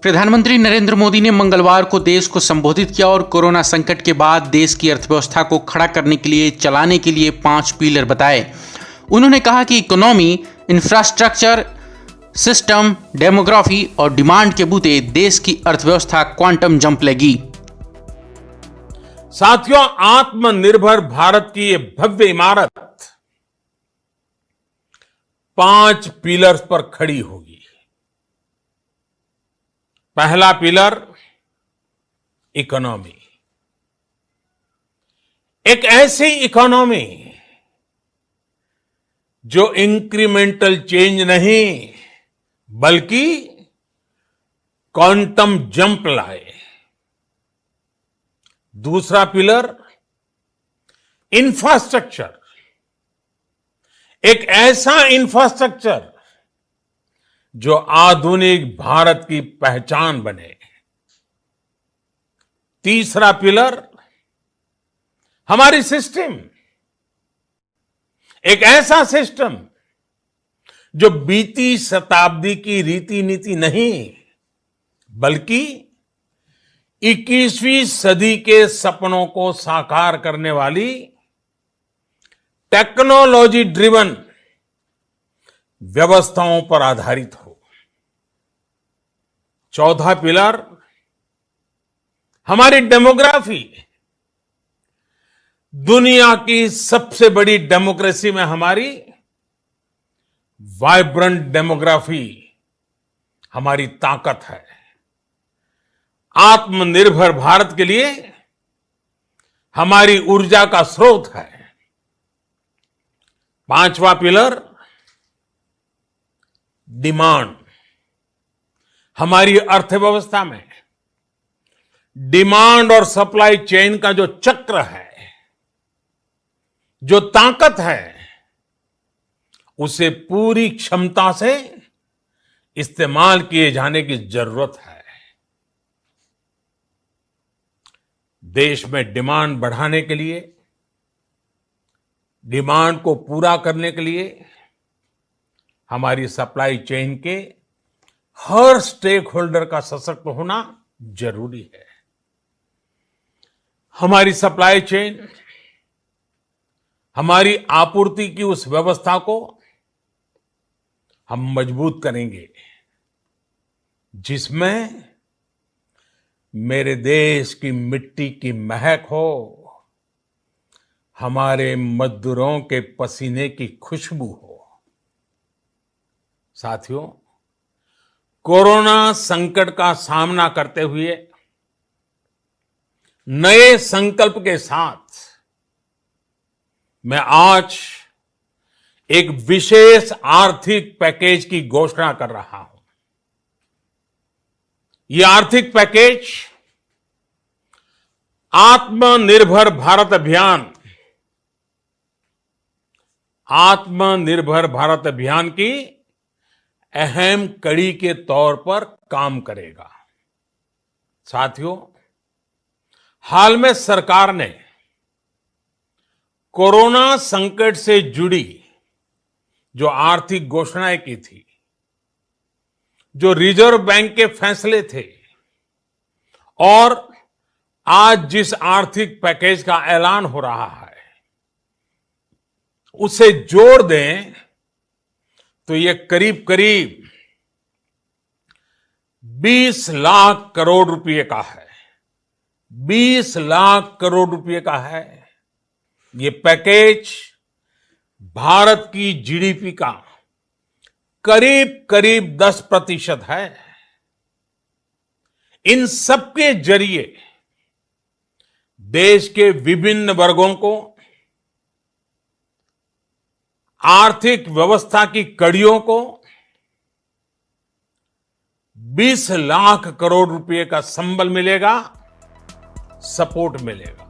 प्रधानमंत्री नरेंद्र मोदी ने मंगलवार को देश को संबोधित किया और कोरोना संकट के बाद देश की अर्थव्यवस्था को खड़ा करने के लिए चलाने के लिए 5 पिलर बताए। उन्होंने कहा कि इकोनॉमी, इंफ्रास्ट्रक्चर, सिस्टम, डेमोग्राफी और डिमांड के बूते देश की अर्थव्यवस्था क्वांटम जंप लेगी। साथियों, आत्मनिर्भर भारत की ये भव्य इमारत 5 पिलर्स पर खड़ी होगी। पहला पिलर, इकोनॉमी। एक ऐसी इकोनॉमी जो इंक्रीमेंटल चेंज नहीं बल्कि क्वांटम जंप लाए। दूसरा पिलर, इंफ्रास्ट्रक्चर। एक ऐसा इंफ्रास्ट्रक्चर जो आधुनिक भारत की पहचान बने। तीसरा पिलर, हमारी सिस्टम। एक ऐसा सिस्टम जो बीती शताब्दी की रीति नीति नहीं बल्कि 21वीं सदी के सपनों को साकार करने वाली टेक्नोलॉजी ड्रिवन व्यवस्थाओं पर आधारित हो। चौथा पिलर, हमारी डेमोग्राफी। दुनिया की सबसे बड़ी डेमोक्रेसी में हमारी वाइब्रेंट डेमोग्राफी हमारी ताकत है। आत्मनिर्भर भारत के लिए हमारी ऊर्जा का स्रोत है। पांचवा पिलर, डिमांड। हमारी अर्थव्यवस्था में डिमांड और सप्लाई चेन का जो चक्र है, जो ताकत है, उसे पूरी क्षमता से इस्तेमाल किए जाने की जरूरत है। देश में डिमांड बढ़ाने के लिए, डिमांड को पूरा करने के लिए हमारी सप्लाई चेन के हर स्टेक होल्डर का सशक्त होना जरूरी है। हमारी सप्लाई चेन, हमारी आपूर्ति की उस व्यवस्था को हम मजबूत करेंगे जिसमें मेरे देश की मिट्टी की महक हो, हमारे मजदूरों के पसीने की खुशबू हो। साथियों, कोरोना संकट का सामना करते हुए नए संकल्प के साथ मैं आज एक विशेष आर्थिक पैकेज की घोषणा कर रहा हूं। यह आर्थिक पैकेज आत्मनिर्भर भारत अभियान, आत्मनिर्भर भारत अभियान की अहम कड़ी के तौर पर काम करेगा। साथियों, हाल में सरकार ने कोरोना संकट से जुड़ी जो आर्थिक घोषणाएं की थी, जो रिजर्व बैंक के फैसले थे और आज जिस आर्थिक पैकेज का ऐलान हो रहा है, उसे जोड़ दें तो ये करीब करीब 20 लाख करोड़ रुपए का है। 20 लाख करोड़ रुपए का है। ये पैकेज भारत की जीडीपी का करीब करीब 10% है। इन सबके जरिए देश के विभिन्न वर्गों को आर्थिक व्यवस्था की कड़ियों को 20 लाख करोड़ रुपए का संबल मिलेगा, सपोर्ट मिलेगा।